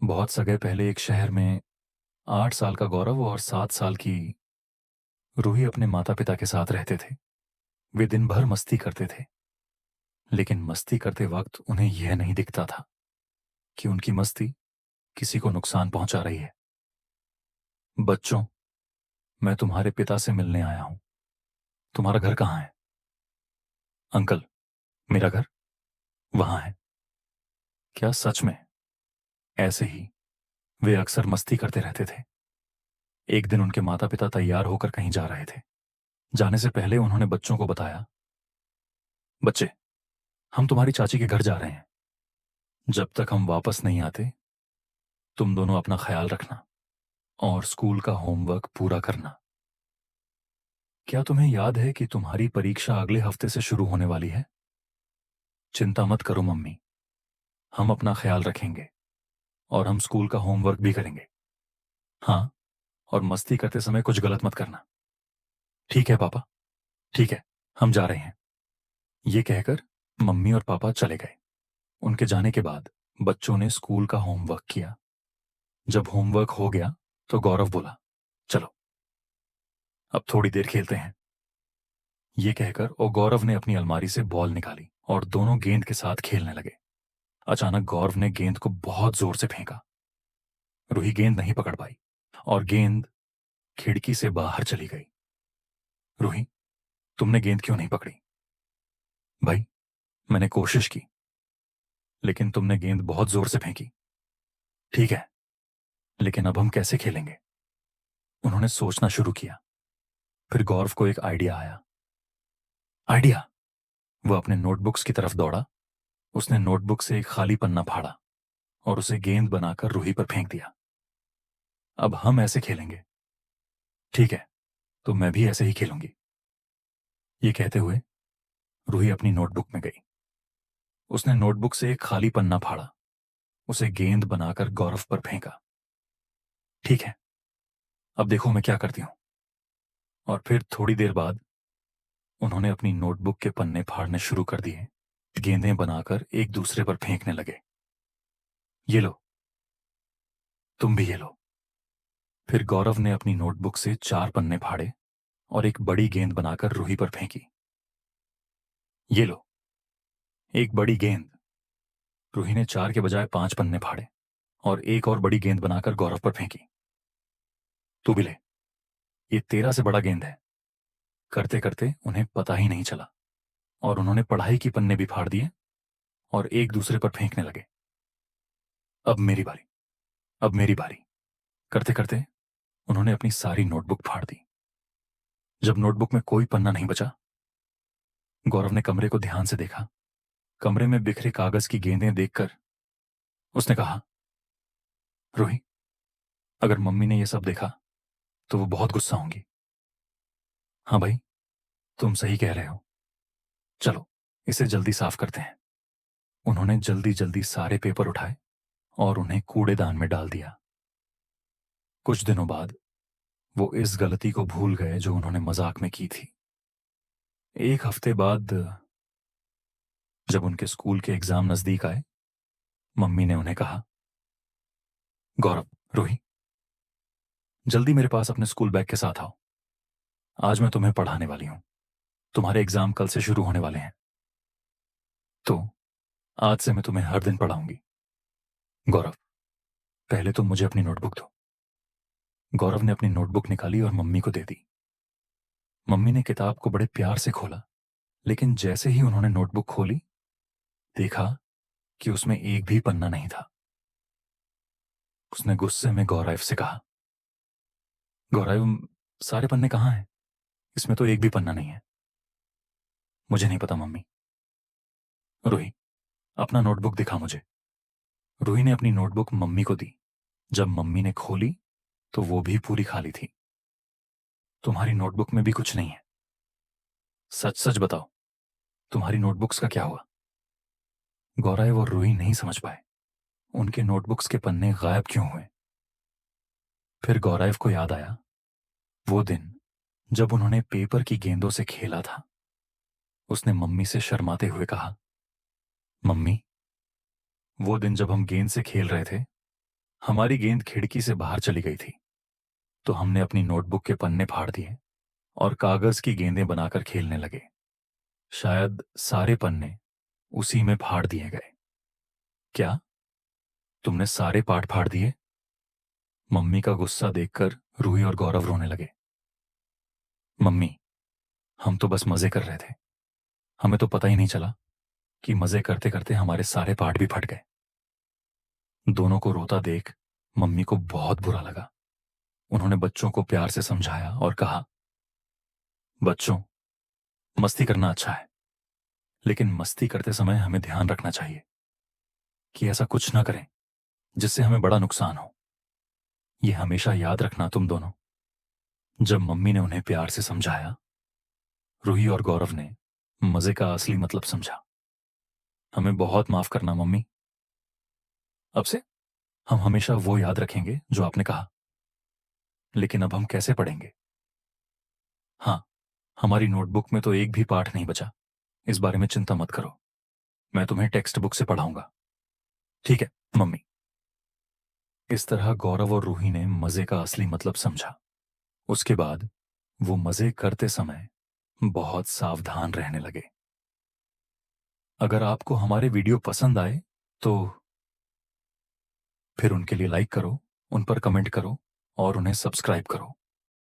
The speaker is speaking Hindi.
बहुत सगे पहले एक शहर में 8 साल का गौरव और 7 साल की रूही अपने माता-पिता के साथ रहते थे। वे दिन भर मस्ती करते थे, लेकिन मस्ती करते वक्त उन्हें यह नहीं दिखता था कि उनकी मस्ती किसी को नुकसान पहुंचा रही है। बच्चों, मैं तुम्हारे पिता से मिलने आया हूं। तुम्हारा घर कहाँ है? अंकल, मेरा घर वहां है। क्या सच में? ऐसे ही वे अक्सर मस्ती करते रहते थे। एक दिन उनके माता-पिता तैयार होकर कहीं जा रहे थे। जाने से पहले उन्होंने बच्चों को बताया, बच्चे, हम तुम्हारी चाची के घर जा रहे हैं। जब तक हम वापस नहीं आते, तुम दोनों अपना ख्याल रखना और स्कूल का होमवर्क पूरा करना। क्या तुम्हें याद है कि तुम्हारी परीक्षा अगले हफ्ते से शुरू होने वाली है? चिंता मत करो मम्मी, हम अपना ख्याल रखेंगे और हम स्कूल का होमवर्क भी करेंगे। हाँ, और मस्ती करते समय कुछ गलत मत करना। ठीक है पापा, ठीक है, हम जा रहे हैं। ये कहकर मम्मी और पापा चले गए। उनके जाने के बाद बच्चों ने स्कूल का होमवर्क किया। जब होमवर्क हो गया तो गौरव बोला, चलो अब थोड़ी देर खेलते हैं। ये कहकर और गौरव ने अपनी अलमारी से बॉल निकाली और दोनों गेंद के साथ खेलने लगे। अचानक गौरव ने गेंद को बहुत जोर से फेंका। रूही गेंद नहीं पकड़ पाई और गेंद खिड़की से बाहर चली गई। रूही, तुमने गेंद क्यों नहीं पकड़ी? भाई, मैंने कोशिश की, लेकिन तुमने गेंद बहुत जोर से फेंकी। ठीक है, लेकिन अब हम कैसे खेलेंगे? उन्होंने सोचना शुरू किया। फिर गौरव को एक आइडिया आया। आइडिया! वो अपने नोटबुक्स की तरफ दौड़ा। उसने नोटबुक से एक खाली पन्ना फाड़ा और उसे गेंद बनाकर रूही पर फेंक दिया। अब हम ऐसे खेलेंगे। ठीक है, तो मैं भी ऐसे ही खेलूंगी। ये कहते हुए रूही अपनी नोटबुक में गई। उसने नोटबुक से एक खाली पन्ना फाड़ा, उसे गेंद बनाकर गौरव पर फेंका। ठीक है, अब देखो मैं क्या करती हूं। और फिर थोड़ी देर बाद उन्होंने अपनी नोटबुक के पन्ने फाड़ने शुरू कर दिए। गेंदें बनाकर एक दूसरे पर फेंकने लगे। ये लो, तुम भी ये लो। फिर गौरव ने अपनी नोटबुक से 4 पन्ने फाड़े और एक बड़ी गेंद बनाकर रूही पर फेंकी। ये लो, एक बड़ी गेंद। रूही ने 4 के बजाय 5 पन्ने फाड़े और एक और बड़ी गेंद बनाकर गौरव पर फेंकी। तू भी ले, ये तेरा से बड़ा गेंद है। करते करते उन्हें पता ही नहीं चला और उन्होंने पढ़ाई की पन्ने भी फाड़ दिए और एक दूसरे पर फेंकने लगे। अब मेरी बारी, अब मेरी बारी। करते करते उन्होंने अपनी सारी नोटबुक फाड़ दी। जब नोटबुक में कोई पन्ना नहीं बचा, गौरव ने कमरे को ध्यान से देखा। कमरे में बिखरे कागज की गेंदें देखकर उसने कहा, रूही, अगर मम्मी ने यह सब देखा तो वो बहुत गुस्सा होंगी। हाँ भाई, तुम सही कह रहे हो। चलो इसे जल्दी साफ करते हैं। उन्होंने जल्दी जल्दी सारे पेपर उठाए और उन्हें कूड़ेदान में डाल दिया। कुछ दिनों बाद वो इस गलती को भूल गए जो उन्होंने मजाक में की थी। एक हफ्ते बाद जब उनके स्कूल के एग्जाम नजदीक आए, मम्मी ने उन्हें कहा, गौरव, रूही, जल्दी मेरे पास अपने स्कूल बैग के साथ आओ। आज मैं तुम्हें पढ़ाने वाली हूं। तुम्हारे एग्जाम कल से शुरू होने वाले हैं, तो आज से मैं तुम्हें हर दिन पढ़ाऊंगी। गौरव, पहले तुम मुझे अपनी नोटबुक दो। गौरव ने अपनी नोटबुक निकाली और मम्मी को दे दी। मम्मी ने किताब को बड़े प्यार से खोला, लेकिन जैसे ही उन्होंने नोटबुक खोली, देखा कि उसमें एक भी पन्ना नहीं था। उसने गुस्से में गौरव से कहा, गौरव, सारे पन्ने कहाँ हैं? इसमें तो एक भी पन्ना नहीं है। मुझे नहीं पता मम्मी। रूही, अपना नोटबुक दिखा मुझे। रूही ने अपनी नोटबुक मम्मी को दी। जब मम्मी ने खोली तो वो भी पूरी खाली थी। तुम्हारी नोटबुक में भी कुछ नहीं है। सच सच बताओ, तुम्हारी नोटबुक्स का क्या हुआ? गौरव और रूही नहीं समझ पाए उनके नोटबुक्स के पन्ने गायब क्यों हुए। फिर गौरव को याद आया वो दिन जब उन्होंने पेपर की गेंदों से खेला था। उसने मम्मी से शर्माते हुए कहा, मम्मी, वो दिन जब हम गेंद से खेल रहे थे हमारी गेंद खिड़की से बाहर चली गई थी, तो हमने अपनी नोटबुक के पन्ने फाड़ दिए और कागज की गेंदें बनाकर खेलने लगे। शायद सारे पन्ने उसी में फाड़ दिए गए। क्या तुमने सारे पाठ फाड़ दिए? मम्मी का गुस्सा देखकर रूही और गौरव रोने लगे। मम्मी, हम तो बस मजे कर रहे थे। हमें तो पता ही नहीं चला कि मजे करते करते हमारे सारे पाठ भी फट गए। दोनों को रोता देख मम्मी को बहुत बुरा लगा। उन्होंने बच्चों को प्यार से समझाया और कहा, बच्चों, मस्ती करना अच्छा है, लेकिन मस्ती करते समय हमें ध्यान रखना चाहिए कि ऐसा कुछ ना करें जिससे हमें बड़ा नुकसान हो। ये हमेशा याद रखना तुम दोनों। जब मम्मी ने उन्हें प्यार से समझाया, रूही और गौरव ने मजे का असली मतलब समझा। हमें बहुत माफ करना मम्मी। अब से हम हमेशा वो याद रखेंगे जो आपने कहा। लेकिन अब हम कैसे पढ़ेंगे? हाँ, हमारी नोटबुक में तो एक भी पाठ नहीं बचा। इस बारे में चिंता मत करो, मैं तुम्हें टेक्स्ट बुक से पढ़ाऊंगा। ठीक है मम्मी। इस तरह गौरव और रूही ने मजे का असली मतलब समझा। उसके बाद वो मजे करते समय बहुत सावधान रहने लगे। अगर आपको हमारे वीडियो पसंद आए तो फिर उनके लिए लाइक करो, उन पर कमेंट करो और उन्हें सब्सक्राइब करो।